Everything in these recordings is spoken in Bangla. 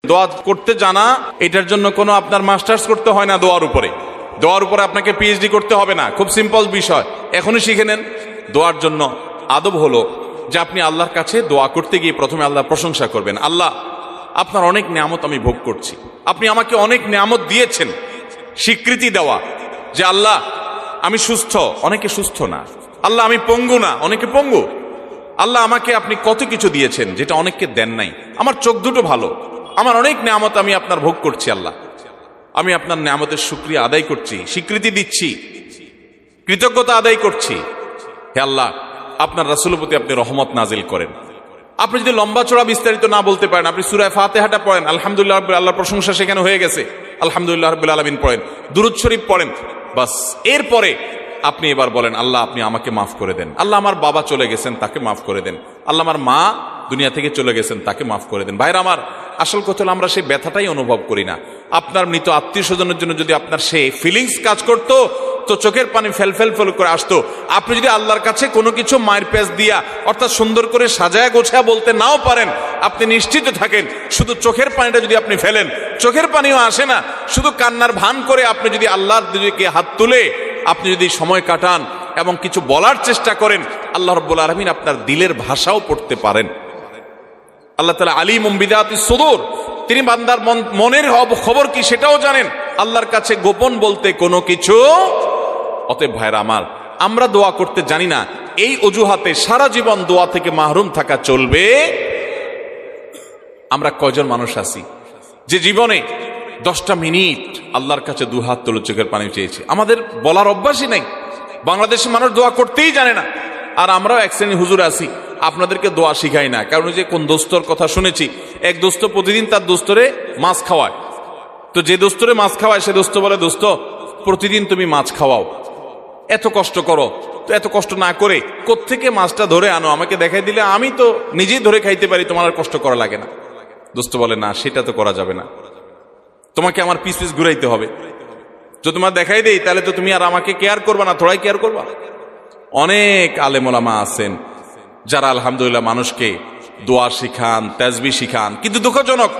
দোয়া করতে জানা, এটার জন্য কোনো আপনার মাস্টার্স করতে হয় না। দোয়ার উপরে আপনাকে পিএইচডি করতে হবে না। খুব সিম্পল বিষয়, এখনই শিখে নেন। দোয়ার জন্য আদব হলো যে আপনি আল্লাহর কাছে দোয়া করতে গিয়ে প্রথমে আল্লাহর প্রশংসা করবেন। আল্লাহ, আপনার অনেক নিয়ামত আমি ভোগ করছি, আপনি আমাকে অনেক নিয়ামত দিয়েছেন। স্বীকৃতি দেওয়া যে আল্লাহ আমি সুস্থ, অনেকে সুস্থ না। আল্লাহ আমি পঙ্গু না, অনেকে পঙ্গু। আল্লাহ আমাকে আপনি কত কিছু দিয়েছেন যেটা অনেককে দেন নাই। আমার চোখ দুটো ভালো, আমার অনেক নিয়ামত আমি আপনার ভোগ করছি। আল্লাহ, আমি আপনার নিয়ামতের শুকরিয়া আদায় করছি, স্বীকৃতি দিচ্ছি, কৃতজ্ঞতা আদায় করছি। হে আল্লাহ, আপনার রাসূলের প্রতি আপনি রহমত নাজিল করেন। আপনি যদি লম্বা চড়া বিস্তারিত না বলতে পারেন, আপনি সূরা ফাতিহাটা পড়েন, আলহামদুলিল্লাহ রাব্বিল আলামিন, আল্লাহর প্রশংসা সেখানে হয়ে গেছে, আলহামদুলিল্লাহ রাব্বিল আলামিন পড়েন, দুরূদ শরীফ পড়েন, বাস। এরপরে আপনি এবার বলেন, আল্লাহ আপনি আমাকে মাফ করে দেন। আল্লাহ আমার বাবা চলে গেছেন, তাকে মাফ করে দেন। আল্লাহ আমার মা দুনিয়া থেকে চলে গেছেন, তাকে মাফ করে দেন। ভাইরা আমার, আসল কথা হলো আমরা সেই ব্যথাটাই অনুভব করি না। আপনার মৃত আত্মীয় স্বজনের জন্য যদি আপনার সেই ফিলিংস কাজ করতো তো চোখের পানি ফেল করে আসতো। আপনি যদি আল্লাহর কাছে কোনো কিছু মায়ের পেঁচ দিয়া, অর্থাৎ সুন্দর করে সাজায়া গোছায়া বলতে নাও পারেন, আপনি নিশ্চিত থাকেন শুধু চোখের পানিটা যদি আপনি ফেলেন, চোখের পানিও আসে না, শুধু কান্নার ভান করে আপনি যদি আল্লাহর দিকে হাত তুলে আপনি যদি সময় কাটান এবং কিছু বলার চেষ্টা করেন, আল্লাহ রাব্বুল আলামিন আপনার দিলের ভাষাও পড়তে পারেন। আল্লাহ তাআলা আলিমুম বিযাতিস সুদূর, তিনি বান্দার মনের খবর কি সেটাও জানেন। আল্লাহর কাছে গোপন বলতে কোনো কিছু। অতএব ভাইরা আমার, আমরা দোয়া করতে জানি না, এই অজুহাতে সারা জীবন দোয়া থেকে মাহরুম থাকা চলবে? আমরা কয়জন মানুষ আছি যে জীবনে 10টা মিনিট আল্লাহর কাছে দুহাত তুলে চোখের পানি চেয়েছি? আমাদের বলার অভ্যাসই নাই। বাংলাদেশের মানুষ দোয়া করতেই জানে না। আর আমরাও এক শ্রেণী হুজুর আছি, আপনাদেরকে দোয়া শিখাই না। কারণ যে কোন দোস্তর কথা শুনেছি, এক দোস্ত প্রতিদিন তার দোস্তরে মাছ খাওয়ায়। তো যে দোস্তরে মাছ খাওয়ায় সে দোস্ত বলে, দোস্ত প্রতিদিন তুমি মাছ খাওয়াও, এত কষ্ট করো, তো এত কষ্ট না করে কোত্থেকে মাছটা ধরে আনো, আমাকে দেখাই দিলে আমি তো নিজেই ধরে খাইতে পারি, তোমার আর কষ্ট করা লাগে না। দোস্ত বলে, না সেটা তো করা যাবে না, তোমাকে আমার পিস পিস ঘুরাইতে হবে। যদি তোমার দেখাই দেই তাহলে তো তুমি আর আমাকে কেয়ার করবা না, থোড়াই কেয়ার করবা। অনেক আলেম ওলামা আছেন যারা আলহামদুলিল্লাহ মানুষকে দোয়া শিখান, তাসবিহ শিখান, কিন্তু দুঃখজনক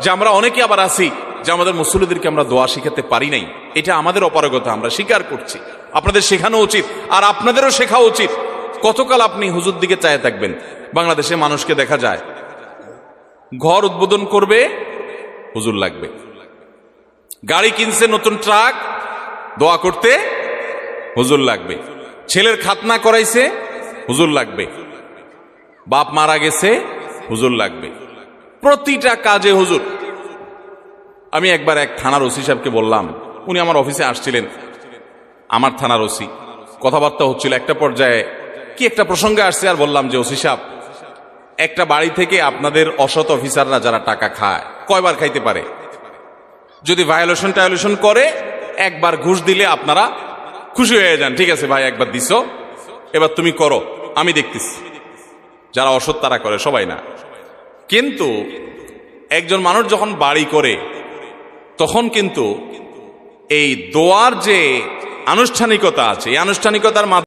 যে আমরা অনেকে আবার আছি যে আমাদের মুসল্লিদেরকে আমরা দোয়া শিখাতে পারি নাই। এটা আমাদের অপারগতা, আমরা স্বীকার করছি। আপনাদের শেখানো উচিত, আর আপনাদেরও শেখা উচিত। কতকাল আপনি হুজুর দিকে চায় থাকবেন? বাংলাদেশে মানুষকে দেখা যায় ঘর উদ্বোধন করবে, হুজুর লাগবে। গাড়ি কিনছে নতুন ট্রাক, দোয়া করতে হুজুর লাগবে। ছেলের খাতনা করাইছে, হুজুর লাগবে। বাপ মারা গেছে, হুজুর লাগবে। প্রতিটা কাজে হুজুর। আমি একবার এক থানার ওসি সাহেবকে বললাম, উনি আমার অফিসে আসছিলেন, আমার থানার ওসি, কথাবার্তা হচ্ছিল। একটা পর্যায়ে কি একটা প্রসঙ্গে আসছে, আর বললাম যে ওসি সাহেব, একটা বাড়ি থেকে আপনাদের অসৎ অফিসাররা যারা টাকা খায়, কয়বার খাইতে পারে? যদি ভায়োলেশন করে, একবার ঘুষ দিলে আপনারা খুশি হয়ে যান, ঠিক আছে ভাই একবার দিছো, এবার তুমি করো, আমি দেখতেছি। যারা অসৎ তারা করে, সবাই না। কিন্তু একজন মানুষ যখন বাড়ি করে, তখন কিন্তু এই দোয়ার যে আনুষ্ঠানিকতা আছে, এই আনুষ্ঠানিকতার মাধ্যমে